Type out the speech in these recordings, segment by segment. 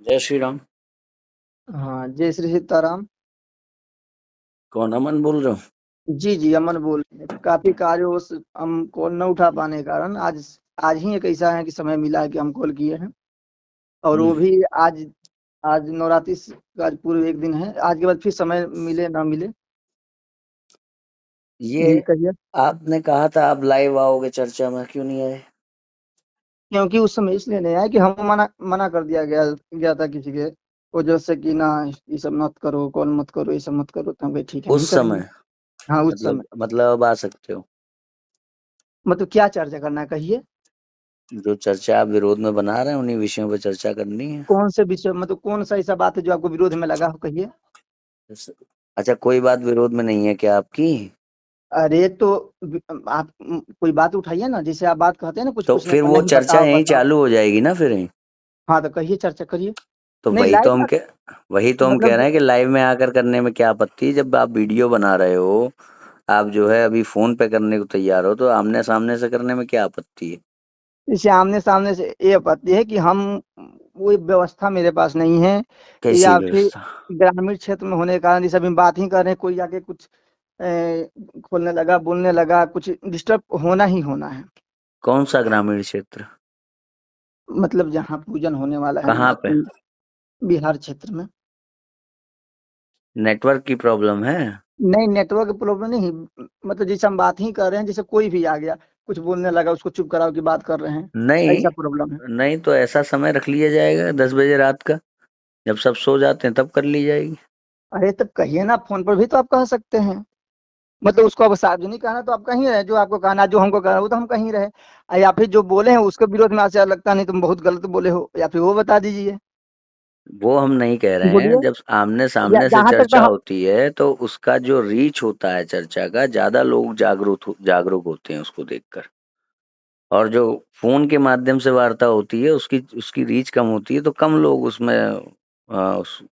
जय श्री राम। हाँ, जय श्री सीताराम। कौन अमन बोल रहे हो? जी जी, अमन बोल रहे हैं। काफी कार्यों से हम कॉल न उठा पाने के कारण आज आज ही एक ऐसा है कि समय मिला है कि हम कॉल किए हैं। और हम्म, वो भी आज आज नवरात्रि का आज पूरे एक दिन है। आज के बाद फिर समय मिले ना मिले। ये जी कहिए। आपने कहा था आप लाइव आओगे चर्चा में, क्यों नहीं आए? क्योंकि उस समय इसलिए नहीं आया कि हम मना मना कर दिया गया गया था किसी के वजह से कि ना ये सब मत करो, कॉल मत करो, ये सब मत करो, तो हम कहे ठीक है नहीं उस करेंगे। समय हाँ उस समय। मतलब अब आ सकते हो? मतलब क्या चर्चा करना है कहिए। जो चर्चा आप विरोध में बना रहे हैं उन्हीं विषयों पर चर्चा करनी है। कौन से विषय, मतलब कौन सा ऐसा बात है जो आपको विरोध में लगा हो कहिए। अच्छा, कोई बात विरोध में नहीं है क्या आपकी? अरे तो आप कोई बात उठाइए ना, जैसे आप बात कहते हैं ना कुछ तो पूछने फिर पर, वो नहीं चर्चा बताओ यहीं बताओ। चालू हो जाएगी ना फिर यहीं। हाँ तो कहिए, चर्चा करिए। तो नहीं लाइव बात। वही तो हम कह मतलब रहे हैं कि लाइव में आकर करने में क्या आपत्ति है? जब आप वीडियो बना रहे हो, आप जो है अभी फोन पे करने को तैयार हो, तो आमने सामने से करने में क्या आपत्ति है? जैसे आमने सामने से ये आपत्ति है कि हम वो व्यवस्था मेरे पास नहीं है, कैसी या फिर व्यवस्था? ग्रामीण क्षेत्र में होने के कारण जैसे अभी हम बात ही कर रहे हैं, कोई आके कुछ खोलने लगा, बोलने लगा, कुछ डिस्टर्ब होना ही होना है। कौन सा ग्रामीण क्षेत्र? मतलब जहाँ पूजन होने वाला है कहाँ पे? बिहार क्षेत्र में। नेटवर्क की प्रॉब्लम है? नहीं नेटवर्क प्रॉब्लम नहीं। मतलब जैसे हम बात ही कर रहे हैं, जैसे कोई भी आ गया कुछ बोलने लगा, उसको चुप कराओ की बात कर रहे हैं, नहीं, ऐसा प्रॉब्लम है। नहीं तो ऐसा समय रख लिया जाएगा 10 बजे रात का, जब सब सो जाते हैं तब कर ली जाएगी। अरे तब कहिए ना, फोन पर भी तो आप कह सकते हैं। मतलब उसको अब सार्वजनिक कहना तो आप कहीं रहे, जो आपको कहना, जो हमको कहना वो तो हम कहीं रहे। या फिर जो बोले हैं उसके विरोध में आपसे लगता नहीं तुम बहुत गलत बोले हो, या फिर वो बता दीजिए। वो हम नहीं कह रहे हैं। बोलिए। जब आमने या सामने से जहां तक तो चर्चा होती है तो उसका जो रीच होता है चर्चा का, ज्यादा लोग जागरूक होते हैं उसको देखकर। और जो फोन के माध्यम से वार्ता होती है उसकी उसकी रीच कम होती है, तो कम लोग उसमें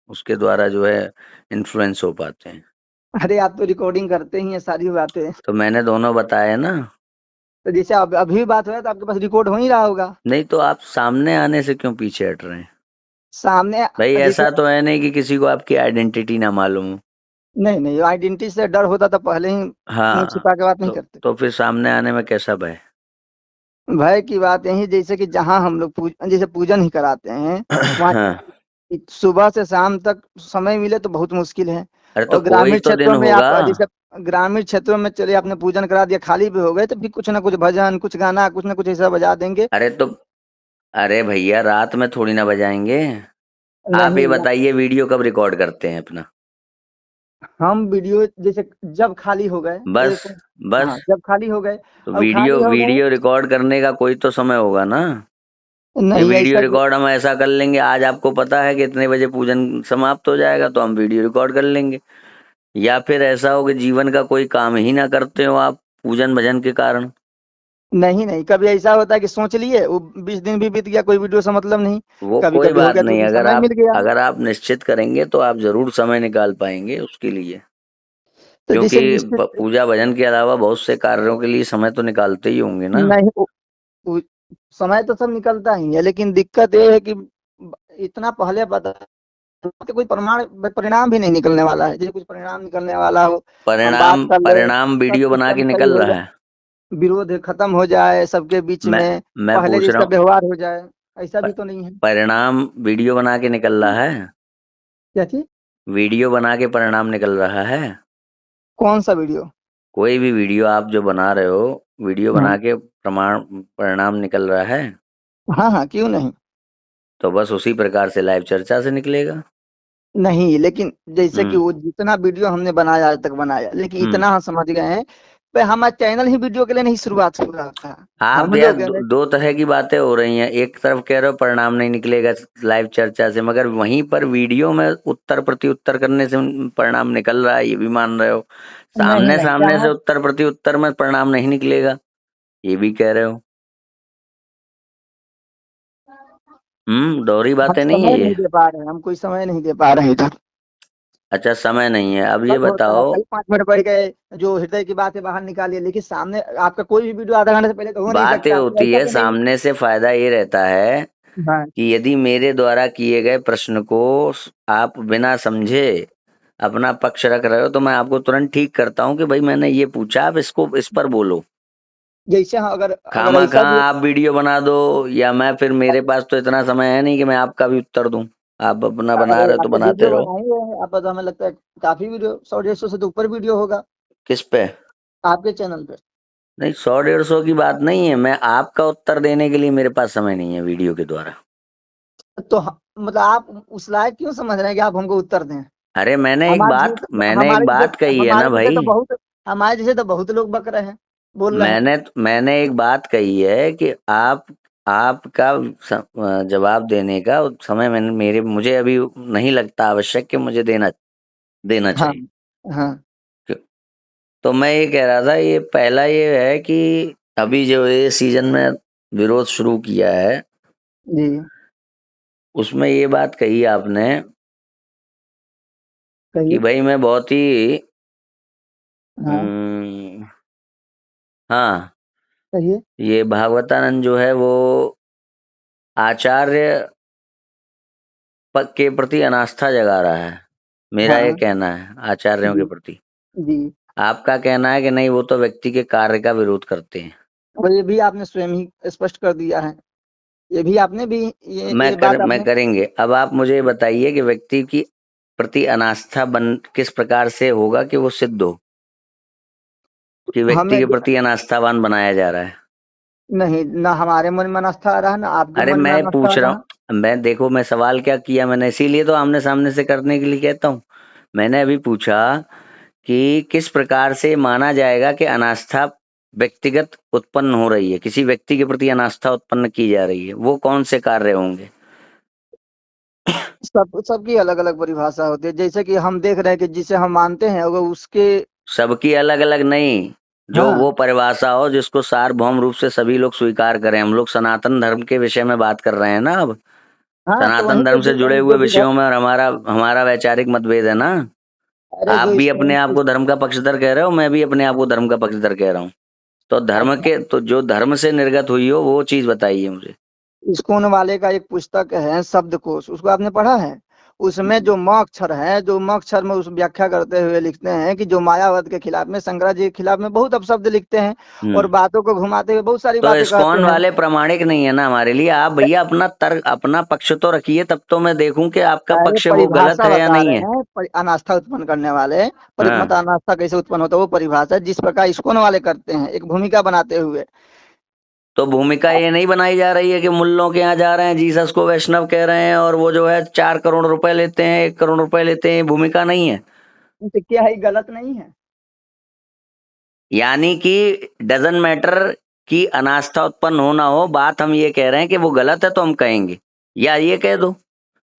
उसके द्वारा जो है इन्फ्लुएंस हो पाते हैं। अरे आप तो रिकॉर्डिंग करते ही हैं सारी बातें। तो मैंने दोनों बताया ना। तो जैसे अब अभी भी बात हो रहा है तो आपके पास रिकॉर्ड हो ही रहा होगा। नहीं तो आप सामने आने से क्यों पीछे हट रहे हैं? सामने। भाई जैसे ऐसा तो है नहीं कि किसी को आपकी आइडेंटिटी ना मालूम हो। नहीं नहीं, आइडेंटिटी से डर होता तो पहले ही मुंह हाँ, छिपा के बात नहीं तो करते। तो फिर सामने आने में कैसा भय? भय की बात यही, जैसे कि जहां हम लोग जैसे पूजन ही कराते हैं, वहाँ हाँ। सुबह से शाम तक समय मिले तो बहुत मुश्किल है। अरे तो और कोई ग्रामीण तो दिन क्षेत्रों में होगा। आप जैसे ग्रामीण क्षेत्रों में चलिए आपने पूजन करा दिया, खाली भी हो गए तो फिर कुछ ना कुछ भजन, कुछ गाना, कुछ ना कुछ ऐसा बजा देंगे। अरे तो अरे भैया, रात में थोड़ी ना बजाएंगे। आप ये नहीं बताइए वीडियो कब रिकॉर्ड करते हैं अपना? हम वीडियो जैसे जब खाली हो गए बस, एक। बस। हाँ जब खाली हो गए। तो और वीडियो खाली हो गए। वीडियो रिकॉर्ड करने का कोई तो समय होगा ना। ये नहीं वीडियो ऐसा रिकॉर्ड हम ऐसा कर लेंगे, आज आपको पता है कि इतने बजे पूजन समाप्त हो जाएगा तो हम वीडियो रिकॉर्ड कर लेंगे। या फिर ऐसा हो कि जीवन का कोई काम ही ना करते हो आप, पूजन भजन के कारण। नहीं नहीं, कभी ऐसा होता है कि सोच लिए वो 20 दिन भी बीत गया, कोई वीडियो से मतलब नहीं। वो कभी कोई कभी हो बात गया तो नहीं, भी अगर समय आप मिल गया। अगर आप निश्चित करेंगे तो आप जरूर समय निकाल पाएंगे उसके लिए। तो क्योंकि जैसे निश्चित। पूजा भजन के अलावा बहुत से कार्यों के लिए समय तो निकालते ही होंगे ना। नहीं उ- समय तो सब निकलता ही है, लेकिन दिक्कत ये है कि इतना पहले बता कि कोई परिणाम भी नहीं निकलने वाला है। जैसे कुछ परिणाम निकलने वाला हो, हम बात परिणाम कर ले, परिणाम सब वीडियो बना सिस्टम के सही निकल हो रहा है। जाए, विरोध खत्म हो जाए सबके बीच मैं में, मैं पहले पूछ रहा जैसा हूँ, व्यवहार हो जाए, ऐसा भी प- तो नहीं है। परिणाम वीडियो बना के निकल रहा है। क्या चीज। वीडियो बना के परिणाम निकल रहा है। कौन सा वीडियो। कोई भी वीडियो आप जो बना रहे हो, वीडियो हाँ बना के प्रमाण परिणाम निकल रहा है। हाँ हाँ, क्यों नहीं। तो बस उसी प्रकार से लाइव चर्चा से निकलेगा। नहीं लेकिन जैसे कि हम्म, वो जितना वीडियो हमने बनाया आज तक बनाया, लेकिन हम्म। इतना हम समझ गए हैं। पे हमारा चैनल ही वीडियो के लिए नहीं शुरुआत हो रहा था। आप हम यार लोग है ना। दो तरह की बातें हो रही हैं। एक तरफ कह रहे हो परिणाम नहीं निकलेगा लाइव चर्चा से, मगर वहीं पर वीडियो में उत्तर प्रति उत्तर करने से परिणाम निकल रहा है, ये भी मान रहे हो। नहीं सामने नहीं सामने से जहाँ। उत्तर प्रति उत्तर में परिणाम नहीं निकलेगा, ये भी कह रहे हो। दोहरी हम बातें नहीं है समय ये। नहीं दे पा रहे हैं, हम कोई समय नहीं दे पा रहे हैं इधर। अच्छा, समय नहीं है। अब ये सब होता है, बताओ। कई 5 मिनट बढ़ गए, जो हृदय की बात है बाहर निकालिए, लेकिन सामने आपका कोई भी वीडियो आधा घंटे से पहले तो हो नहीं बात ये सकता, तो होती ऐसा है, तो नहीं। सामने से फायदा ये रहता है हाँ कि यदि मेरे द्वारा किए गए प्रश्न को आप बिना समझे अपना पक्ष रख रहे हो तो मैं आपको तुरंत ठीक करता हूँ कि भाई मैंने ये पूछा, आप इसको इस पर बोलो। जैसे हाँ, अगर अगर ऐसा खामखा भी आप वीडियो बना दो, या मैं फिर मेरे पास तो इतना समय है नहीं कि मैं आपका भी उत्तर दूं। आप अपना बना अरे रहे हो आप तो तो बनाते वीडियो रहो। बना ही रहे हैं, आप तो हमें लगता है काफी वीडियो 100-150 से तो ऊपर वीडियो होगा किस पे? आपके चैनल पे। नहीं, 100-150 की बात नहीं है, मैं आपका उत्तर देने के लिए मेरे पास समय नहीं है वीडियो के द्वारा। तो मतलब आप उस लायक क्यों समझ रहे हैं कि आप हमको उत्तर दें? अरे हमारे जैसे मैंने एक हमारे बात जैसे कही है ना हमारे जैसे तो भाई। बहुत हमारे जैसे तो बहुत लोग बक रहे हैं, बोल रहे हैं। मैंने एक बात कही है कि आपका जवाब देने का समय मैंने मेरे मुझे अभी नहीं लगता आवश्यक कि मुझे देना देना हाँ चाहिए। हाँ क्यों- तो मैं ये कह रहा था, ये पहला ये है कि अभी जो ये सीजन में विरोध शुरू किया है, जी उसमें ये बात कही आपने कि कहिए। भाई मैं बहुत ही हाँ अम, हाँ, कहिए। ये भागवतानंद जो है वो आचार्य के प्रति अनास्था जगा रहा है, मेरा ये हाँ कहना है आचार्यों के जी प्रति। जी। आपका कहना है कि नहीं, वो तो व्यक्ति के कार्य का विरोध करते हैं। और ये भी आपने स्वयं ही स्पष्ट कर दिया है, ये भी आपने भी ये बात मैं आपने। करेंगे। अब आप मुझे ये बताइए कि व्यक्ति की प्रति अनास्था बन किस प्रकार से होगा कि वो सिद्ध हो कि व्यक्ति हमें के प्रति अनास्थावान बनाया जा रहा है। नहीं, ना हमारे मन में अनास्था आ रहा है ना आपके अरे मन में मैं अनास्था आ पूछ रहा रहा है। हूँ, मैं देखो मैं सवाल क्या किया मैंने, इसीलिए तो आमने सामने से करने के लिए कहता हूँ। मैंने अभी पूछा कि किस प्रकार से माना जाएगा कि अनास्था व्यक्तिगत उत्पन्न हो रही है, किसी व्यक्ति के प्रति अनास्था उत्पन्न की जा रही है, वो कौन से कार्य होंगे? सबकी अलग अलग परिभाषा होती है, जैसे कि हम देख रहे हैं कि जिसे हम मानते हैं अगर उसके। सबकी अलग अलग नहीं, जो हाँ वो परिभाषा हो जिसको सार्वभौम रूप से सभी लोग स्वीकार करें। हम लोग सनातन धर्म के विषय में बात कर रहे हैं ना अब। हाँ, तो सनातन वहीं पे धर्म से जुड़े जो हुए विधर्म। विषयों में और हमारा हमारा वैचारिक मतभेद है ना। अरे आप जो भी इसको अपने आप को धर्म का पक्षधर कह रहे हो, मैं भी अपने आप को धर्म का पक्षधर कह रहा हूँ। तो धर्म अच्छा, के तो जो धर्म से निर्गत हुई हो वो चीज बताइए मुझे। इस्कॉन वाले का एक पुस्तक है शब्दकोश, उसको आपने पढ़ा है? उसमें जो म अक्षर है, जो म अक्षर में उस व्याख्या करते हुए लिखते हैं कि जो मायावाद के खिलाफ में, शंकराचार्य के खिलाफ में बहुत अपशब्द लिखते हैं और हम्म। बातों को घुमाते हुए बहुत सारी तो बातें कहते इस्कॉन हैं। वाले प्रामाणिक नहीं है ना हमारे लिए। आप भैया अपना तर्क अपना पक्ष तो रखिए, तब तो मैं देखूं कि आपका अरे पक्ष है वो गलत परिभाषा है या बता नहीं रहे है। हैं, अनास्था उत्पन्न करने वाले। पर हाँ, मत अनास्था कैसे उत्पन्न होता है वो परिभाषा है, जिस प्रकार इस्कॉन वाले करते हैं एक भूमिका बनाते हुए। तो भूमिका ये नहीं बनाई जा रही है कि मुल्लों के यहाँ जा रहे हैं, जीसस को वैष्णव कह रहे हैं, और वो जो है 4 करोड़ रुपए लेते हैं, 1 करोड़ रुपए लेते हैं, ये भूमिका नहीं है? तो क्या है, गलत नहीं है? यानी कि डजन मैटर कि अनास्था उत्पन्न हो ना हो, बात हम ये कह रहे हैं कि वो गलत है तो हम कहेंगे, या ये कह दो।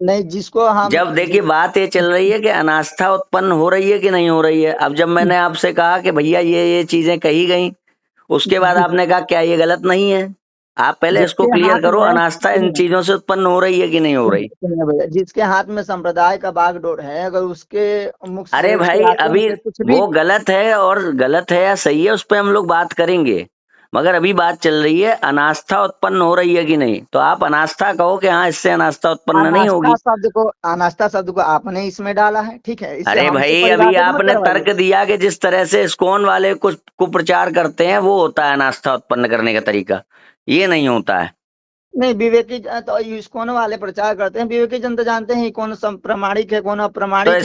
नहीं, जिसको हम जब देखिए बात ये चल रही है कि अनास्था उत्पन्न हो रही है कि नहीं हो रही है। अब जब मैंने आपसे कहा कि भैया ये चीजें कही गई, उसके बाद जिस, आपने कहा क्या ये गलत नहीं है? आप पहले इसको जिसके क्लियर हाथ करो, में अनास्था इन सुनिए, चीजों से उत्पन्न हो रही है कि नहीं हो रही? सुनिए भैया, जिसके हाथ में संप्रदाय का बागडोर है, अगर उसके मुख अरे से, उसके भाई आचरण अभी से कुछ भी। वो गलत है, और गलत है या सही है उस पर हम लोग बात करेंगे। मगर अभी बात चल रही है अनास्था उत्पन्न हो रही है कि नहीं, तो आप अनास्था कहो कि हाँ इससे अनास्था उत्पन्न नहीं अनास्था होगी। शब्द को अनास्था शब्द को आपने इसमें डाला है, ठीक है, इससे अरे हमसे भाई अभी परिभाषित मत आपने करवाइए। तर्क दिया कि जिस तरह से इस्कॉन वाले कुछ कुप्रचार करते हैं वो होता है अनास्था उत्पन्न करने का तरीका, ये नहीं होता है। नहीं, विवेकी तो इस्कॉन वाले प्रचार करते हैं, विवेकी जन तो जानते हैं कौन प्रमाणिक है कौन अप्रमाणिक है।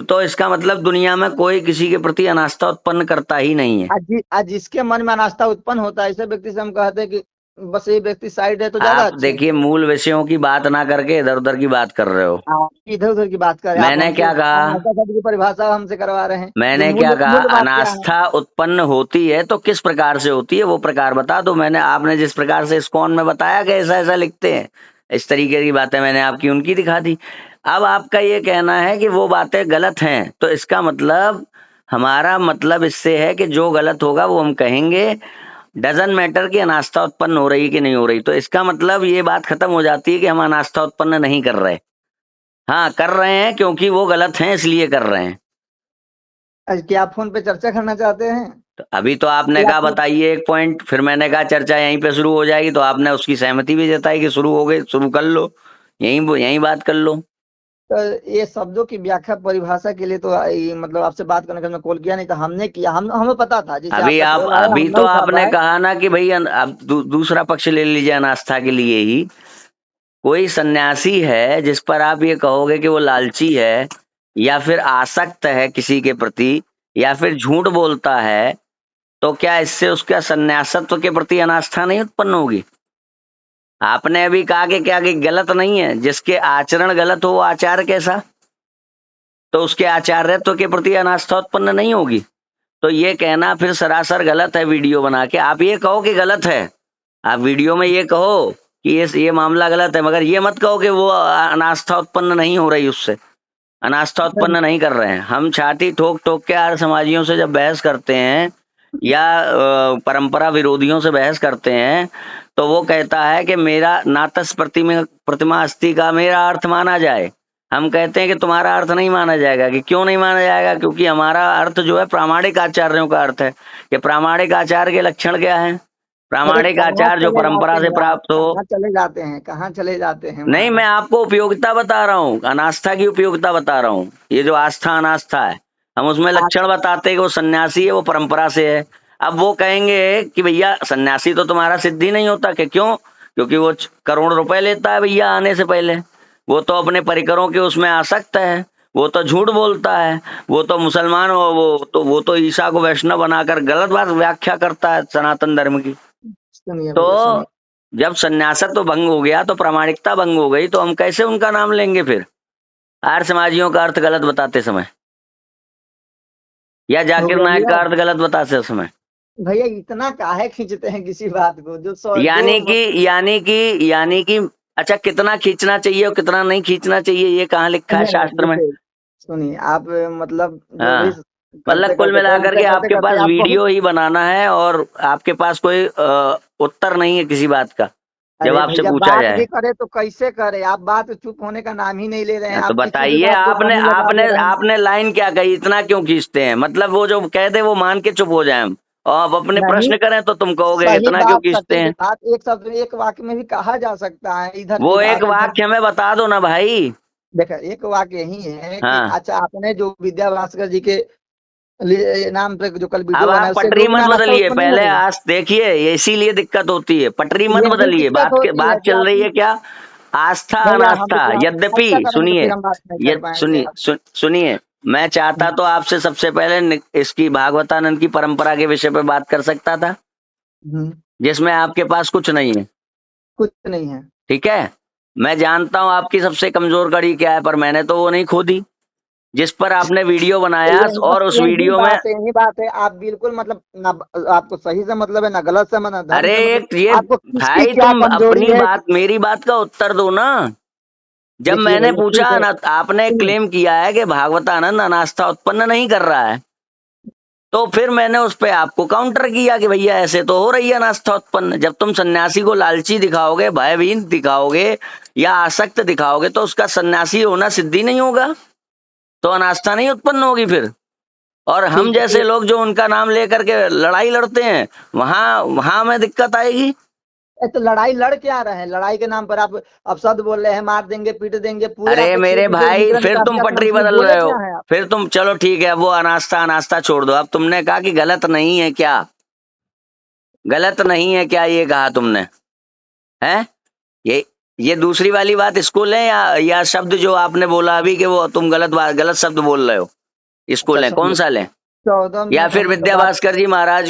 तो इसका मतलब दुनिया में कोई किसी के प्रति अनास्था उत्पन्न करता ही नहीं है। आज जिसके मन में अनास्था उत्पन्न होता है, ऐसे व्यक्ति से हम कहते हैं कि बस ये व्यक्ति साइड है तो ज्यादा आप अच्छा है। देखिए मूल विषयों की बात ना करके इधर उधर की बात कर रहे हो। आप इधर उधर की बात करें, आप मैंने हमसे क्या कहा? अनास्था शब्द की परिभाषा हमसे करवा रहे हैं, जो मैंने क्या मूल कहा? मूल बात क्या है। अनास्था उत्पन्न होती है तो किस प्रकार से होती है वो प्रकार बता दो। मैंने आपने जिस प्रकार से इस्कॉन में बताया कि ऐसा ऐसा लिखते हैं, इस तरीके की बातें मैंने आपकी उनकी दिखा दी। अब आपका ये कहना है कि वो बातें गलत हैं, तो इसका मतलब हमारा मतलब इससे है कि जो गलत होगा वो हम कहेंगे। डजन मैटर की अनास्था उत्पन्न हो रही कि नहीं हो रही, तो इसका मतलब ये बात खत्म हो जाती है कि हम अनास्था उत्पन्न नहीं कर रहे। हाँ कर रहे हैं, क्योंकि वो गलत हैं इसलिए कर रहे हैं। क्या आप फोन पे चर्चा करना चाहते हैं? तो अभी तो आपने ये कहा आपको बताइए एक पॉइंट, फिर मैंने कहा चर्चा यहीं पे शुरू हो जाएगी, तो आपने उसकी सहमति भी जताई कि शुरू हो गई, शुरू कर लो, यहीं यहीं बात कर लो। तो ये शब्दों की व्याख्या परिभाषा के लिए तो मतलब आपसे बात करने का मैं कॉल किया नहीं था, हमने किया, हम हमें पता था, जैसे अभी आपका आप कॉल आया अभी हमने तो आपने उठाया। कहा ना कि भाई अब दूसरा पक्ष ले लीजिए अनास्था के लिए ही। कोई सन्यासी है जिस पर आप ये कहोगे कि वो लालची है या फिर आसक्त है किसी के प्रति या फिर झूठ बोलता है, तो क्या इससे उसका सन्यासत्व के प्रति अनास्था नहीं उत्पन्न होगी? आपने अभी कहा कि क्या कि गलत नहीं है, जिसके आचरण गलत हो वो आचार कैसा, तो उसके आचार्यत्व के प्रति अनास्था उत्पन्न नहीं होगी। तो ये कहना फिर सरासर गलत है। वीडियो बना के आप ये कहो कि गलत है, आप वीडियो में ये कहो कि ये मामला गलत है, मगर ये मत कहो कि वो अनास्था उत्पन्न नहीं हो रही, उससे अनास्था उत्पन्न नहीं कर रहे हैं। हम छाती ठोक ठोक के आर्य समाजियों से जब बहस करते हैं या परंपरा विरोधियों से बहस करते हैं, तो वो कहता है कि मेरा नातस प्रतिमा अस्थि का मेरा अर्थ माना जाए। हम कहते हैं कि तुम्हारा अर्थ नहीं माना जाएगा। कि क्यों नहीं माना जाएगा? क्योंकि हमारा अर्थ जो है प्रामाणिक आचार्यों का अर्थ है। कि प्रामाणिक आचार के लक्षण क्या है? अरे प्रामाणिक कहाँ आचार जो चले जाते परंपरा से हैं आप, प्राप्त हो। कहाँ चले जाते हैं, कहाँ चले जाते हैं नहीं, मैं महाराज। आपको उपयोगिता बता रहा हूँ, अनास्था की उपयोगिता बता रहा हूँ। ये जो आस्था अनास्था है, हम उसमें आप लक्षण बताते हैं कि वो सन्यासी है, वो परंपरा से है। अब वो कहेंगे कि भैया सन्यासी तो तुम्हारा सिद्धि नहीं होता। कि क्यों? क्योंकि वो करोड़ रुपए लेता है भैया आने से पहले। वो तो अपने परिकरों के उसमें आसक्त है, वो तो झूठ बोलता है, वो तो मुसलमान हो, वो तो ईसा को वैष्णव बनाकर गलत बात व्याख्या करता है सनातन धर्म की। सुनिए भैया तो सुनिए। जब सन्यासत्व भंग हो गया तो प्रामाणिकता भंग हो गई, तो हम कैसे उनका नाम लेंगे फिर आर्य समाजियों का अर्थ गलत बताते समय, या हो जाकिर गया नायक का भैया। अर्थ गलत बताते समय? भैया इतना काहे खींचते हैं किसी बात को, जो यानी कि यानी कि अच्छा, कितना खींचना चाहिए और कितना नहीं खींचना चाहिए, ये कहाँ लिखा है नहीं नहीं शास्त्र में? देखिए, सुनिए आप, मतलब जो भी हाँ, मतलब करते कुल करते मिलाकर करते के करते आपके करते पास आप बहुत। वीडियो ही बनाना है और आपके पास कोई उत्तर नहीं है किसी बात का, जब अरे आपसे भैया पूछा बात भी जाए। करे तो कैसे करे, आप बात चुप होने का नाम ही नहीं ले रहे हैं, तो आप किसी भी बताइए, बात को आपने पानी लगा आपने दे रहे हैं। आपने लाइन क्या कही, इतना क्यों खींचते हैं? मतलब वो जो कह दे वो मान के चुप हो जाए हम, और आप अपने नहीं, प्रश्न करें तो तुम कहोगे सही इतना क्यों बात खींचते सटीक हैं? बात एक शब्द में एक वाक्य में भी कहा जा सकता है, इधर की वो एक बात उधर। वाक्य हमें बता दो ना भाई। देखा एक वाक्य यही है कि हाँ, अच्छा आपने जो विद्या भास्कर जी के नाम पे जो कल अब वीडियो आप बनाया उससे पटरी लोगों में मत अनास्था बदलिए, उत्पन्न नहीं पहले हो रही। आज देखिए, ये इसीलिए दिक्कत होती है। पटरी मत यही बदलिए, दिक्कत होती है बात कि चल रही आप। है क्या? आस्था भैया हम अनास्था, देखिए, आप यद्यपि ऐसा करेंगे तो सुनिए, फिर हम बात नहीं ये कर पाएंगे आप। सुनिए, मैं चाहता तो आपसे सबसे पहले इसकी भागवतानंद की परंपरा के विषय पे बात कर सकता था, हम्म, जिसमें आपके पास कुछ नहीं है। कुछ नहीं है। ठीक है, मैं जानता हूं आपकी सबसे कमजोर कड़ी क्या है, पर मैंने तो वो नहीं खोदी जिस पर आपने वीडियो तो बनाया। और उस वीडियो में, यही बात है, आप बिल्कुल मतलब ना, आपको सही से मतलब है ना गलत से मतलब धर्म अरे से मतलब, एक ये, आपको किसकी भाई क्या तुम कमजोरी अपनी है। बात, मेरी बात का उत्तर दो ना। जब देखिए मैंने भैया ठीक पूछा है, ना, आपने सुनिए। क्लेम किया है कि भागवतानंद अनास्था उत्पन्न नहीं कर रहा है, तो फिर मैंने उस पे आपको काउंटर किया कि भैया ऐसे तो हो रही है अनास्था उत्पन्न। जब तुम सन्यासी को लालची दिखाओगे, भयभीत दिखाओगे या आसक्त दिखाओगे, तो उसका सन्यासी होना सिद्धि नहीं होगा, तो अनास्था नहीं उत्पन्न होगी फिर। और हम ठीक है जैसे लोग जो उनका नाम लेकर के लड़ाई लड़ते हैं, वहां वहां में दिक्कत आएगी। तो लड़ाई लड़ क्या रहे हैं, लड़ाई के नाम पर आप अब शब्द बोल रहे हैं, मार देंगे पीट देंगे, पूरे अरे आपके मेरे क्षेत्र से भाई, निग्रह फिर निकाल तुम के आप पटरी मंच में बदल बोले रहे हो। क्या है आप। फिर तुम, चलो ठीक है, वो अनास्था अनास्था छोड़ दो। अब तुमने कहा कि गलत नहीं है क्या? गलत नहीं है क्या ये कहा तुमने? है ये ये दूसरी वाली बात स्कूल है, या शब्द जो आपने बोला अभी कि वो तुम गलत शब्द बोल रहे हो, अच्छा स्कूल है कौन सुनिए, सा लें? 14 या मिनट फिर हम विद्या बात। भास्कर जी महाराज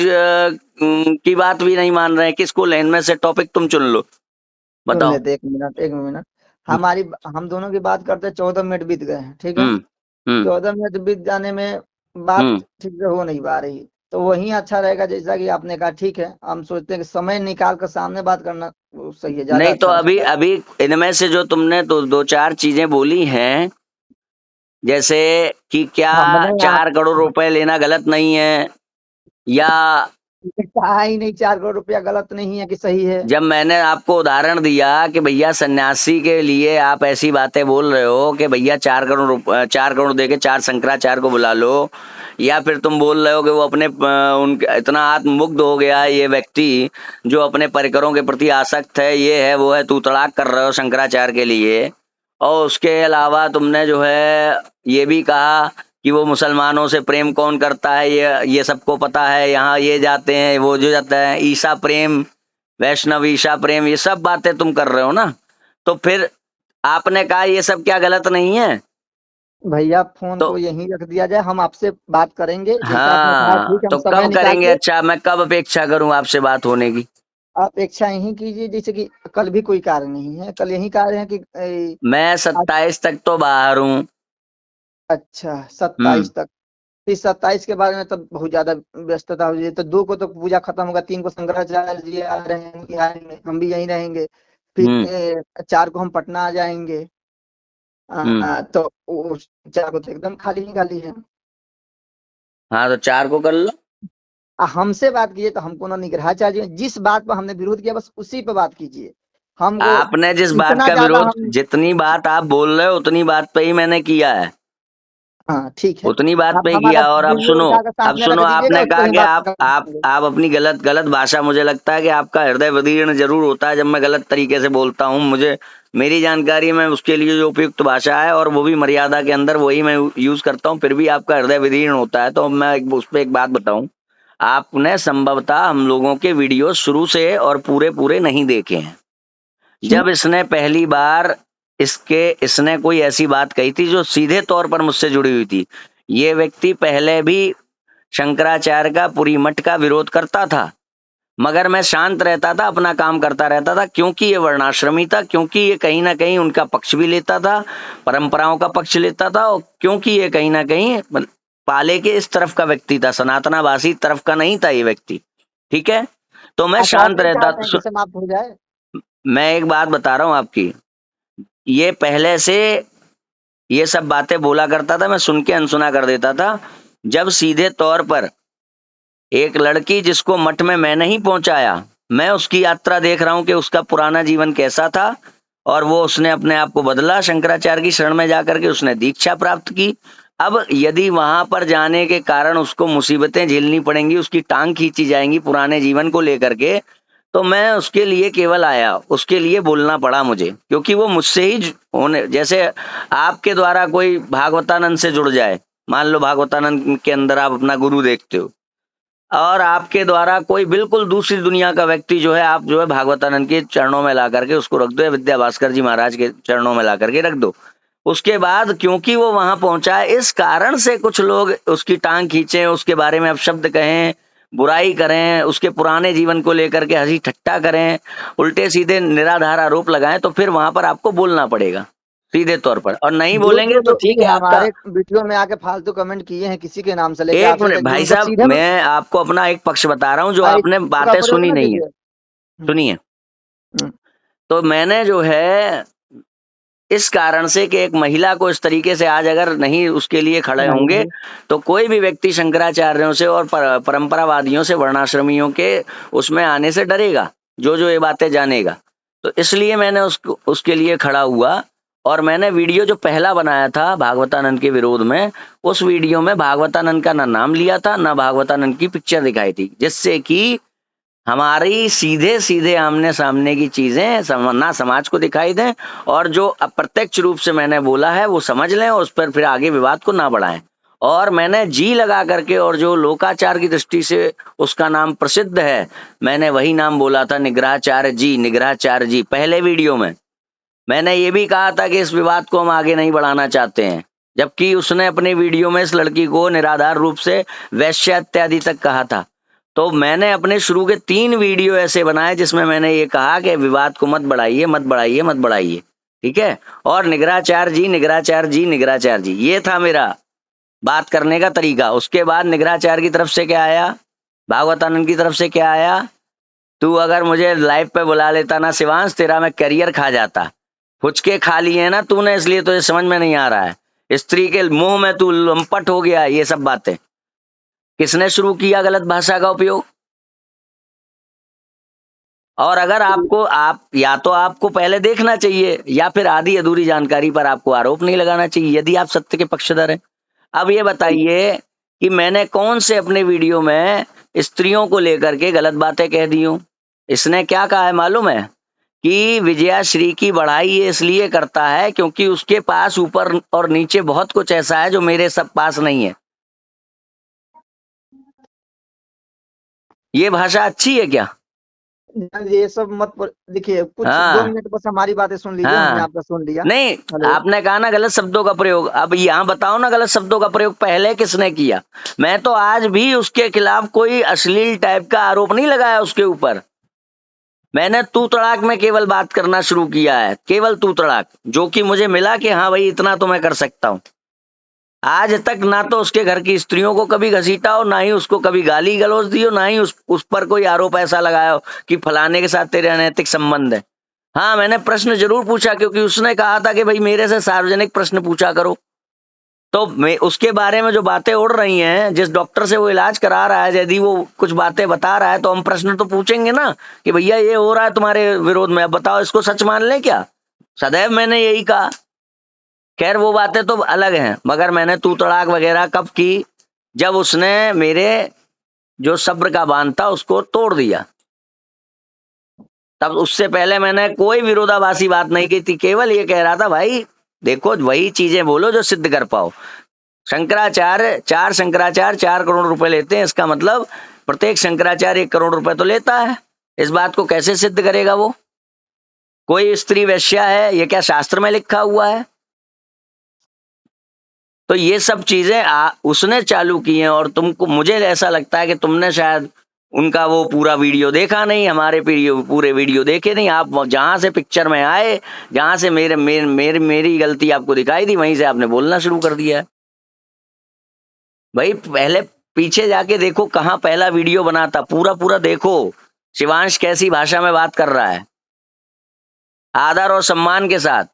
की बात भी नहीं मान रहे हैं? किसको लें? इनमें से टॉपिक तुम चुन लो, सुन बताओ। लेते, एक मिनट एक मिनट। हम्म, हमारी हम दोनों की बात करते 14 मिनट बीत गए हैं, ठीक है। हम्म, हम्म, 14 मिनट बीत जाने में बात हम्म। ठीक से हो नहीं पा रही, तो वही अच्छा रहेगा जैसा कि आपने कहा, ठीक है हम सोचते हैं कि समय निकाल कर सामने बात करना वो सही है, ज्यादा नहीं तो अच्छा अभी रहेगा। अभी इनमें से जो तुमने दो चार चीजें बोली हैं, जैसे कि क्या हमने आप 4 करोड़ रुपए लेना गलत नहीं है, या कहा ही नहीं 4 करोड़ रुपया गलत नहीं है कि सही है। जब मैंने आपको उदाहरण दिया कि भैया सन्यासी के लिए आप ऐसी बातें बोल रहे हो कि भैया 4 करोड़ 4 करोड़ दे के 4 शंकराचार्य को बुला लो, या फिर तुम बोल रहे हो कि वो अपने उनके इतना आत्ममुग्ध हो गया है ये व्यक्ति जो अपने परिकरों के प्रति आसक्त है, ये है वो है, तू तड़ाक कर रहे हो शंकराचार्य के लिए। और उसके अलावा तुमने जो है ये भी कहा कि वो मुसलमानों से प्रेम कौन करता है, ये सबको पता है, यहाँ ये जाते हैं वो जो जाता है, ईसा प्रेम, वैष्णव ईसा प्रेम, ये सब बातें तुम कर रहे हो ना। तो फिर आपने कहा ये सब क्या गलत नहीं है? भैया फोन तो को यहीं रख दिया जाए, हम आपसे बात करेंगे जैसा आपने कहा, हाँ, ठीक है, हम तो समय कब निकाल करेंगे? के। अच्छा, मैं कब अपेक्षा करूं आपसे बात होने की? आप इच्छा यही कीजिए, जैसे कि कल भी कोई कार्य नहीं है, कल यही कार्य है कि मैं आज। 27 तक तो बाहर हूँ। अच्छा, हम्म। 27 तक। इस 27 के बारे में तो बहुत ज्यादा व्यस्तता हो जाए, तो 2 को तो पूजा खत्म होगा, 3 को शंकराचार्य जी आ रहे हैं, आएंगे, हम भी यहीं रहेंगे। फिर हम्म। 4 को हम पटना आ जाएंगे। हम्म। तो 4 को तो एकदम खाली ही खाली है। हाँ, तो 4 को कर लो। हमसे बात कीजिए तो हमको ना निग्रहाचार्य जी, जिस बात पर हमने विरोध किया बस उसी पे बात कीजिए हमको। आपने जिस बात इतना का ज्यादा विरोध, हम। जितनी बात आप बोल रहे हो उतनी बात पे ही मैंने किया है, हाँ ठीक है। उतनी बात आप पे ही हमारा किया। और अब वीडियो सुनो, उठा कर अब सामने सुनो, रख दीजिएगा, आपने उस कहा पर ही कि बात आप आप करेंगे। आप अपनी गलत गलत भाषा, मुझे लगता है कि आपका हृदय विदीर्ण जरूर होता है जब मैं गलत तरीके से बोलता हूँ। मुझे मेरी जानकारी में उसके लिए जो उपयुक्त भाषा है और वो भी मर्यादा के अंदर, वही मैं यूज करता हूँ, फिर भी आपका हृदय विदीर्ण होता है। तो मैं उस पर एक बात बताऊं, आपने संभवतः हम लोगों के वीडियो शुरू से और पूरे पूरे नहीं देखे हैं। क्यों? जब इसने पहली बार इसने कोई ऐसी बात कही थी जो सीधे तौर पर मुझसे जुड़ी हुई थी। ये व्यक्ति पहले भी शंकराचार्य का, पुरी मठ का विरोध करता था, मगर मैं शांत रहता था, अपना काम करता रहता था, क्योंकि ये वर्णाश्रमी था, क्योंकि ये कहीं ना कहीं उनका पक्ष भी लेता था, परंपराओं का पक्ष लेता था, और क्योंकि ये कहीं ना कहीं पाले के इस तरफ का व्यक्ति था, सनातनावासी तरफ का नहीं था ये व्यक्ति। ठीक है, तो मैं अच्छा, आप शांत नहीं रहता। चाहते हैं कि समाप्त हो जाए? मैं एक बात बता रहा हूं आपकी, ये पहले से ये सब बातें बोला करता था, मैं सुन के अनसुना कर देता था। जब सीधे तौर पर एक लड़की जिसको मठ में मैंने ही पहुंचाया, मैं उसकी यात्रा देख रहा हूं कि उसका पुराना जीवन कैसा था, और वो उसने अपने आप को बदला, शंकराचार्य की शरण में जाकर के उसने दीक्षा प्राप्त की। अब यदि वहां पर जाने के कारण उसको मुसीबतें झेलनी पड़ेंगी, उसकी टांग खींची जाएंगी पुराने जीवन को लेकर के, तो मैं उसके लिए केवल आया, उसके लिए बोलना पड़ा मुझे, क्योंकि वो मुझसे ही होने, जैसे आपके द्वारा कोई भागवतानंद से जुड़ जाए, मान लो भागवतानंद के अंदर आप अपना गुरु देखते हो, और आपके द्वारा कोई बिल्कुल दूसरी दुनिया का व्यक्ति जो है, आप जो है भागवतानंद के चरणों में ला करके उसको रख दो, या विद्या भास्कर जी महाराज के चरणों में ला करके रख दो। उसके बाद क्योंकि वो वहां पहुंचा है, इस कारण से कुछ लोग उसकी टांग खींचे, उसके बारे में अपशब्द कहें, बुराई करें, उसके पुराने जीवन को लेकर के हंसी ठट्टा करें, उल्टे सीधे निराधार आरोप लगाएं, तो फिर वहां पर आपको बोलना पड़ेगा सीधे तौर पर, और नहीं जो बोलेंगे जो तो लोग ठीक है आपका। हमारे वीडियो में आके फालतू कमेंट किए हैं किसी के नाम से लेके एक आपसे मिनट तक, जो भाई उनको साहब, सीधे में मैं आपको अपना एक पक्ष बता रहा हूं, जो माइक आपने का बातें प्रयोग सुनी न नहीं है। कीजिए। सुनिए, हम्म, तो मैंने जो है इस कारण से कि एक महिला को इस तरीके से आज अगर नहीं उसके लिए खड़े नहीं होंगे, नहीं। तो कोई भी व्यक्ति शंकराचार्यों से और परंपरावादियों से, वर्णाश्रमियों के उसमें आने से डरेगा, जो जो ये बातें जानेगा। तो इसलिए मैंने उसको उसके लिए खड़ा हुआ, और मैंने वीडियो जो पहला बनाया था भागवतानंद के विरोध में, उस वीडियो में भागवतानंद का ना नाम लिया था, ना भागवतानंद की पिक्चर दिखाई थी, जिससे कि हमारी सीधे सीधे आमने सामने की चीजें ना समाज को दिखाई दें, और जो अप्रत्यक्ष रूप से मैंने बोला है वो समझ लें, और उस पर फिर आगे विवाद को ना बढ़ाएं। और मैंने जी लगा करके, और जो लोकाचार की दृष्टि से उसका नाम प्रसिद्ध है, मैंने वही नाम बोला था, निग्रहाचार्य जी, निग्रहाचार्य जी। पहले वीडियो में मैंने ये भी कहा था कि इस विवाद को हम आगे नहीं बढ़ाना चाहते हैं, जबकि उसने अपनी वीडियो में इस लड़की को निराधार रूप से वैश्य इत्यादि तक कहा था। तो मैंने अपने शुरू के 3 वीडियो ऐसे बनाए जिसमें मैंने ये कहा कि विवाद को मत बढ़ाइए, मत बढ़ाइए, मत बढ़ाइए। ठीक है, और निग्रहाचार्य जी, निग्रहाचार्य जी, निग्रहाचार्य जी, ये था मेरा बात करने का तरीका। उसके बाद निग्रहाचार्य की तरफ से क्या आया, भागवतानंद की तरफ से क्या आया, तू अगर मुझे लाइव पे बुला लेता ना शिवांश, तेरा मैं करियर खा जाता। फुचके खा लिए हैं ना तूने, इसलिए तो ये समझ में नहीं आ रहा है, स्त्री के मोह में तू लंपट हो गया। ये सब बातें किसने शुरू किया, गलत भाषा का उपयोग? और अगर आपको, आप या तो आपको पहले देखना चाहिए, या फिर आधी अधूरी जानकारी पर आपको आरोप नहीं लगाना चाहिए, यदि आप सत्य के पक्षधर हैं। अब ये बताइए कि मैंने कौन से अपने वीडियो में स्त्रियों को लेकर के गलत बातें कह दी हूं। इसने क्या कहा है मालूम है कि विजया श्री की बढ़ाई ये इसलिए करता है क्योंकि उसके पास ऊपर और नीचे बहुत कुछ ऐसा है जो मेरे सब पास नहीं है। ये भाषा अच्छी है क्या? ये सब मत देखिए, कुछ 2 हाँ मिनट बस हमारी बातें सुन लीजिए, हमने हाँ, आपका सुन लिया। नहीं, हेलो। आपने कहा ना गलत शब्दों का प्रयोग, अब यहाँ बताओ ना गलत शब्दों का प्रयोग पहले किसने किया? मैं तो आज भी उसके खिलाफ कोई अश्लील टाइप का आरोप नहीं लगाया उसके ऊपर। मैंने तू तड़ाक में केवल बात करना शुरू किया है, केवल तू तड़ाक, जो कि मुझे मिला कि हाँ भाई इतना तो मैं कर सकता हूं। आज तक ना तो उसके घर की स्त्रियों को कभी घसीटा हो, ना ही उसको कभी गाली गलौज दी हो, ना ही उस पर कोई आरोप ऐसा लगाया हो कि फलाने के साथ तेरे अनैतिक संबंध है। हाँ, मैंने प्रश्न जरूर पूछा क्योंकि उसने कहा था कि भाई मेरे से सार्वजनिक प्रश्न पूछा करो। तो मैं उसके बारे में जो बातें उड़ रही हैं, जिस डॉक्टर से वो इलाज करा रहा है, यदि वो कुछ बातें बता रहा है तो हम प्रश्न तो पूछेंगे ना कि भैया ये हो रहा है तुम्हारे विरोध में, अब बताओ इसको सच मान लें क्या? सदैव मैंने यही कहा। खैर वो बातें तो अलग हैं, मगर मैंने तू तड़ाक वगैरह कब की? जब उसने मेरे जो सब्र का बांध था उसको तोड़ दिया, तब। उससे पहले मैंने कोई विरोधाभासी बात नहीं की थी, केवल ये कह रहा था भाई देखो वही चीजें बोलो जो सिद्ध कर पाओ। शंकराचार्य 4 करोड़ रुपए लेते हैं, इसका मतलब प्रत्येक शंकराचार्य 1 करोड़ रुपए तो लेता है। इस बात को कैसे सिद्ध करेगा वो? कोई स्त्री वैश्या है, ये क्या शास्त्र में लिखा हुआ है? तो ये सब चीजें उसने चालू की हैं, और तुमको, मुझे ऐसा लगता है कि तुमने शायद उनका वो पूरा वीडियो देखा नहीं, हमारे पूरे वीडियो देखे नहीं। आप जहां से पिक्चर में आए, जहां से मेरी गलती आपको दिखाई दी, वहीं से आपने बोलना शुरू कर दिया है। भाई पहले पीछे जाके देखो कहाँ पहला वीडियो बना था, पूरा पूरा देखो। शिवांश कैसी भाषा में बात कर रहा है, आदर और सम्मान के साथ।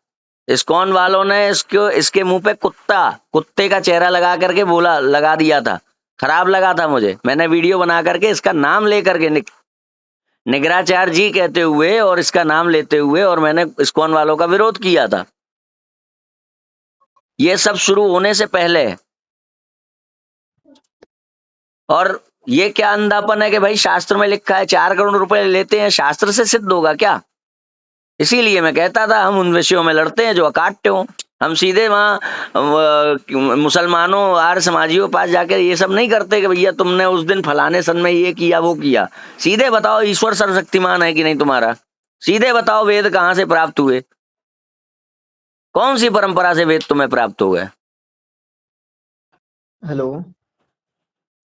इस्कॉन वालों ने इसके मुंह पे कुत्ते का चेहरा लगा करके बोला, लगा दिया था। खराब लगा था मुझे। मैंने वीडियो बना करके इसका नाम लेकर के निगराचार्य जी कहते हुए और इसका नाम लेते हुए, और मैंने इस्कॉन वालों का विरोध किया था। ये सब शुरू होने से पहले। और ये क्या अंधापन है कि भाई शास्त्र में लिखा है 4 करोड़ रुपए लेते हैं, शास्त्र से सिद्ध होगा क्या? इसीलिए मैं कहता था हम उन विषयों में लड़ते हैं जो अकाट्य हो। हम सीधे वहां मुसलमानों आर्य समाजियों के पास जाकर ये सब नहीं करते कि भैया तुमने उस दिन फलाने सन में ये किया वो किया। सीधे बताओ ईश्वर सर्वशक्तिमान है कि नहीं तुम्हारा? सीधे बताओ वेद कहाँ से प्राप्त हुए? कौन सी परंपरा से वेद तुम्हें प्राप्त हो गए? हेलो।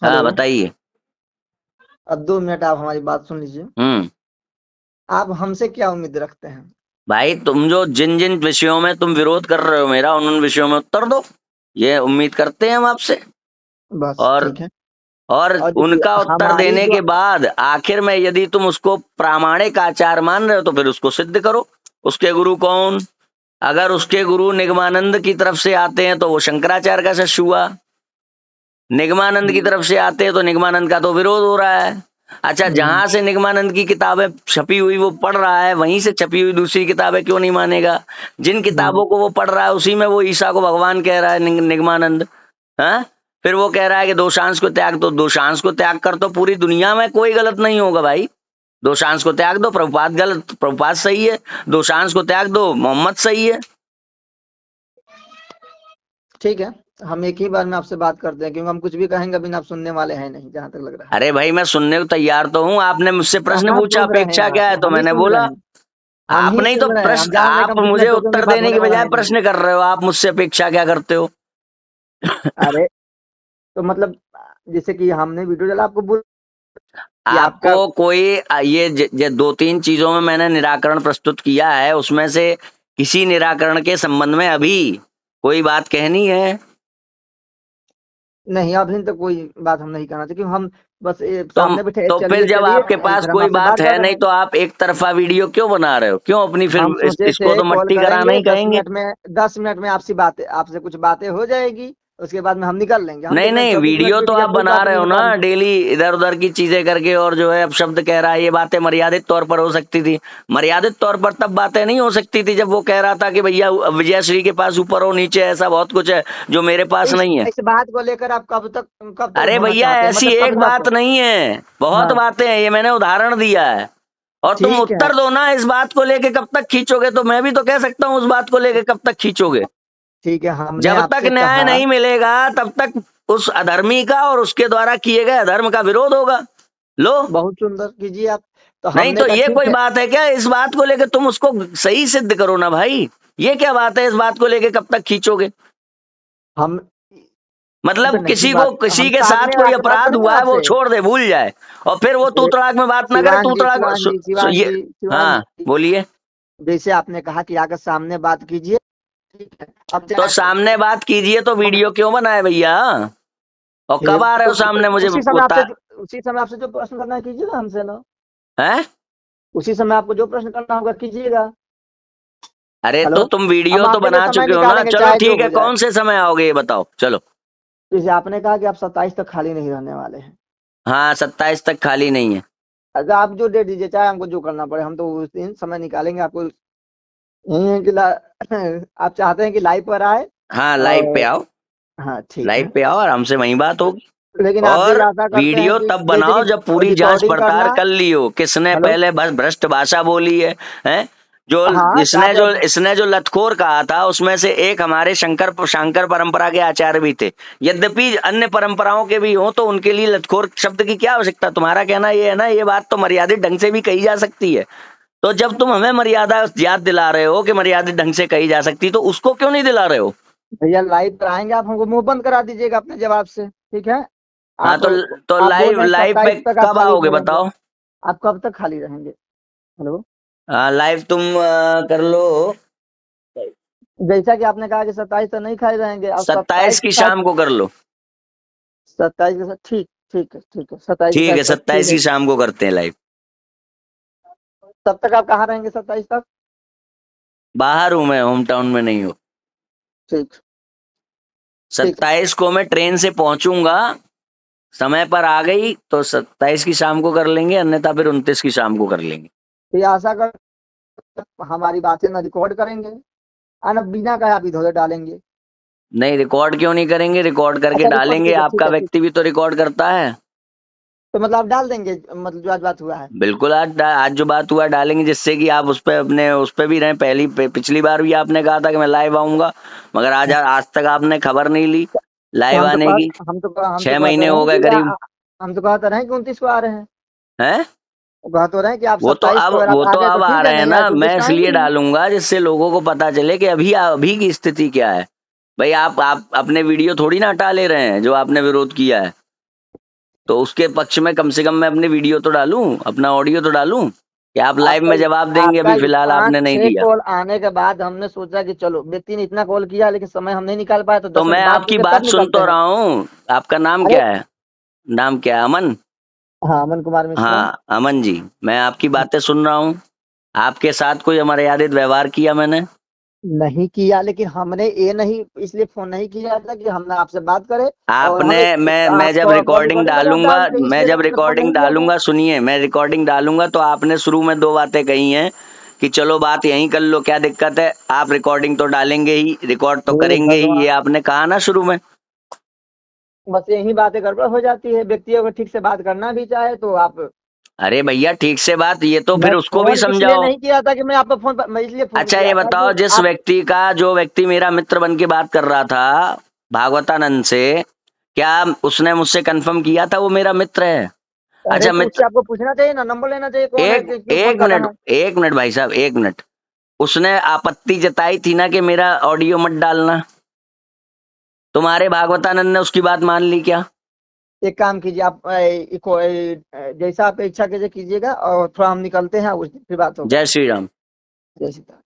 हाँ हेलो। बताइए। अब 2 मिनट आप हमारी बात सुन लीजिए। आप हमसे क्या उम्मीद रखते हैं? भाई तुम जो जिन जिन विषयों में तुम विरोध कर रहे हो मेरा, उन विषयों में उत्तर दो, ये उम्मीद करते हैं हम आपसे। बस और ठीक है। और और देखिए उनका उत्तर हमारी देने जो के बाद आखिर में यदि तुम उसको प्रामाणिक आचार मान रहे हो तो फिर उसको सिद्ध करो। उसके गुरु कौन? अगर उसके गुरु निगमानंद की तरफ से आते हैं तो वो शंकराचार्य का शिष्य हुआ। निगमानंद की तरफ से आते हैं तो निगमानंद का तो विरोध हो रहा है। अच्छा, जहां से निगमानंद की किताबें छपी हुई वो पढ़ रहा है, वहीं से छपी हुई दूसरी किताबें क्यों नहीं मानेगा? जिन किताबों को वो पढ़ रहा है उसी में वो ईसा को भगवान कह रहा है निगमानंद। हाँ, फिर वो कह रहा है कि दोषांश को त्याग दो। दोषांश को त्याग कर तो पूरी दुनिया में कोई गलत नहीं होगा भाई। दोषांश को त्याग दो, प्रभुपाद गलत, प्रभुपाद सही है। दोषांश को त्याग दो, मोहम्मद सही है। ठीक है, हम एक ही बार में आपसे बात करते हैं, क्योंकि हम कुछ भी कहेंगे बिना आप सुनने वाले हैं नहीं, जहां तक लग रहा है। अरे भाई मैं सुनने को तैयार तो हूँ। आपने मुझसे प्रश्न कहाँ पूछा सुन रहे हैं अपेक्षा आप? क्या है, तो हम ही मैंने सुन रहे बोला। हैं। हम ही आपने ही तो सुन रहे हैं, हम प्रश्न, जान रहे हैं कि आप हम जितने मुझे सोचे उनके उत्तर बात देने होने की वाला बजाय है नहीं। प्रश्न कर रहे हो। आप मुझसे अपेक्षा क्या करते हो? अरे, तो मतलब जैसे कि हमने वीडियो डाला आपको बोल कि आपको आपका कोई ये 2-3 चीजों में मैंने निराकरण प्रस्तुत किया है, उसमें से किसी निराकरण के संबंध में अभी कोई बात कहनी है? नहीं, अभी तक कोई बात हम नहीं करना चाहिए, क्योंकि हम बस तो सामने बैठे तो फिर चलिए जब चलिए, आपके पास इधर हम कोई आपसे बात बात कर है रहे नहीं हैं। तो आप एक तरफा वीडियो क्यों बना रहे हो? क्यों अपनी फिर हम सोचे इसको थे तो कॉल मट्टी कराना करेंगे, ही 10 कहेंगे। मिनट में 10 मिनट में आपसे कुछ बातें हो जाएगी। उसके बाद में हम निकल लेंगे। हम तो नहीं मैं नहीं, 24 मिनट वीडियो के तो लिए आप अपनी बना बात रहे नहीं हो ना निकाल। डेली इधर उधर की चीजें करके, और जो है अब शब्द कह रहा है, ये बातें मर्यादित तौर पर हो सकती थी। मर्यादित तौर पर तब बातें नहीं हो सकती थी जब वो कह रहा था कि भैया विजयश्री के पास ऊपर हो नीचे ऐसा बहुत कुछ है जो मेरे पास इस नहीं है। इस बात को लेकर आप कब तक अरे होना भैया चाहते हैं, ऐसी मतलब एक कब बात तक? नहीं है, बहुत हाँ, बातें हैं, ये मैंने उदाहरण दिया है। और तुम ठीक है, उत्तर दो ना, इस बात को लेके कब तक खींचोगे, तो मैं भी तो कह सकता हूँ उस बात को लेके कब तक खींचोगे। ठीक है। हमने जब तक आपसे न्याय कहा। नहीं मिलेगा तब तक उस अधर्मी का और उसके द्वारा किए गए अधर्म का विरोध होगा। लो। बहुत सुंदर कीजिए आप। तो नहीं हमने तो कहा ये ठीक कोई है। बात है क्या, इस बात को लेके तुम उसको सही सिद्ध करो ना भाई। ये क्या बात है, इस बात को लेके कब तक खींचोगे। हम पे मतलब नहीं किसी को, बात, किसी हम के साथ सामने कोई आके बात अपराध करेंगे ना हुआ है वो आपसे। छोड़ दे, भूल जाए, और फिर वो तू तड़ाक में बात ना करे, तू तड़ाक शिवान जी, शिवान ये। जी, शिवान हाँ जी, बोलिए। जैसे आपने कहा कि आकर सामने बात कीजिए, ठीक है। अब तो चाहे सामने बात कीजिए तो वीडियो क्यों बनाए भैया। और कब फिर आ रहे हो तो सामने मुझे बता। उसी समय आपसे जो प्रश्न करना है कीजिएगा हमसे ना। है। उसी समय आपको जो प्रश्न करना होगा कीजिएगा। अरे हेलो। तो तुम हम वीडियो तो आपके लिए बना समय चुके हो ना, निकालेंगे चलो चाहे जो ठीक है, हो जाए। कौन से समय आओगे ये बताओ चलो। जैसे आपने कहा कि आप 27 तक खाली नहीं रहने वाले हैं। हाँ 27 तक खाली नहीं है। अगर आप जो डेट दीजिए, चाहे हमको जो करना पड़े, हम तो उस दिन समय निकालेंगे। आपको यही है कि आप चाहते हैं कि लाइव पर आए। हाँ लाइव पे और आओ। हाँ, ठीक लाइव है। पे आओ, आराम से वहीं बात होगी। लेकिन आप भी और आशा करते हैं वीडियो कि तब जैसे कि बनाओ जब पूरी जांच रिकॉर्डिंग पड़ताल करना। कर ली हो, किसने हेलो। पहले भ्रष्ट भाषा बोली है, हैं? जो हाँ, इसने जो आप इसने जो लतखोर कहा था उसमें से एक हमारे शंकर परंपरा के आचार्य भी थे। यद्यपि अन्य परंपराओं के भी हों तो उनके लिए लतखोर शब्द की क्या आवश्यकता। तुम्हारा कहना ये है ना, ये बात तो मर्यादित ढंग से भी कही जा सकती है। तो जब तुम हमें मर्यादा याद दिला रहे हो कि मर्यादित ढंग से कही जा सकती, तो उसको क्यों नहीं दिला रहे हो। भैया लाइव पर आएंगे, आप हमको मुंह बंद करा दीजिएगा अपने जवाब से, ठीक है। हाँ आप तो आप बोल लाइव रहे हैं लाइव पे 27 तक आप कब खाली आओगे नहीं रहेंगे। बताओ। आप कब तक खाली रहेंगे? हेलो। लाइव तुम कर लो। जैसा कि आपने कहा कि 27 तक नहीं खाली रहेंगे, और 27 27 के की साथ शाम को कर लो। 27 के साथ ठीक, ठीक है, ठीक है, 27 के ठीक है साथ ठीक 27 है। की शाम को करते हैं लाइव। तब तक आप कहाँ रहेंगे 27 तक? बाहर हूं मैं, होम टाउन में नहीं हूँ। ठीक, ठीक है। 27 को मैं ट्रेन से पहुंचूंगा, समय पर आ गई तो 27 की शाम को कर लेंगे, अन्यथा फिर 29 की शाम को कर लेंगे। तो ये आशा कर हमारी बातें ना रिकॉर्ड करेंगे, ना बिना कहे आप इधर उधर डालेंगे। नहीं रिकॉर्ड क्यों नहीं करेंगे, रिकॉर्ड करके अच्छा, रिकॉर्ड, डालेंगे, ठीक है, ठीक आपका है, ठीक। व्यक्ति भी तो रिकॉर्ड करता है। तो मतलब आप डाल देंगे, मतलब जो आज बात हुआ है। बिल्कुल, आज जो बात हुआ डालेंगे, जिससे कि आप उस पे अपने उस पे भी रहें। पिछली बार भी आपने कहा था कि मैं लाइव आऊंगा, मगर आज तक आपने खबर नहीं ली तो लाइव आने की। हम तो 6 कहते महीने रहे हो हैं गए कि करीब। हम तो कहते रहे हैं कि 29 को आ रहे हैं। हैं। कह तो रहे हैं कि आप 27 को अगर आप वो आ तो गए तो अब आ ठीक है, रहे हैं नहीं ना, आए तो 29 मैं को आएंगे इसलिए ही। डालूंगा जिससे लोगों को पता चले कि अभी अभी की स्थिति क्या है। भाई आप अपने वीडियो थोड़ी ना हटा ले रहे हैं जो आपने विरोध किया है, तो उसके पक्ष में कम से कम मैं अपनी वीडियो तो डालूं, अपना ऑडियो तो डालूं कि आप लाइव आपका में जवाब देंगे। आपका अभी ये फिलहाल पांच आपने नहीं छह दिया। कॉल आने के बाद हमने सोचा कि चलो, व्यक्ति ने इतना कॉल किया लेकिन समय हम नहीं निकाल पाए, तो तो 10 मिनट मैं बात आपकी करके तब बात सुन निकलते तो हैं। रहा हूँ। आपका नाम अरे, क्या है। नाम क्या है, अमन। हाँ, अमन कुमार मिश्रा। हाँ अमन जी, मैं आपकी बातें सुन रहा हूँ। आपके साथ कोई अमर्यादित व्यवहार किया मैंने। नहीं किया, लेकिन हमने ये नहीं, इसलिए फोन नहीं किया था कि हमने आपसे बात करे। और आपने हमें मैं आप जब कॉल रिकॉर्डिंग रिकॉर्डिंग करके आप डालूंगा, डाल दें, मैं इसलिए तो जब हमने फोन नहीं रिकॉर्डिंग किया था। डालूंगा, सुनिए, मैं रिकॉर्डिंग डालूंगा तो आपने शुरू में दो बातें कही हैं कि चलो बात यहीं कर लो, क्या दिक्कत है। आप रिकॉर्डिंग तो डालेंगे ही, रिकॉर्ड तो हे करेंगे ही, ये भगवान, आपने कहा ना शुरू में। बस यही बातें गड़बड़ हो जाती है। व्यक्ति अगर ठीक से बात करना भी चाहे तो आप। अरे भैया ठीक से बात, ये तो मैं फिर उसको भी फोन इसलिए समझाओ। नहीं किया था कि मैं आपको मैं इसलिए फोन अच्छा किया ये था कि बताओ, जिस आप। व्यक्ति का जो व्यक्ति मेरा मित्र बन के बात कर रहा था भागवतानंद से, क्या उसने मुझसे कंफर्म किया था वो मेरा मित्र है। अरे, अच्छा तो उससे मित्र, आपको पूछना चाहिए ना, नंबर लेना चाहिए, कौन है, एक क्यों फोन कर रहा है। एक मिनट भाई साहब, एक मिनट। उसने आपत्ति जताई थी ना कि मेरा ऑडियो मत डालना, तुम्हारे भागवतानंद ने उसकी बात मान ली क्या। एक काम कीजिए, आप जैसा आप इच्छा कीजिएगा, और थोड़ा हम निकलते हैं, उस दिन फिर बात होगा। जय श्री राम। जय सीता।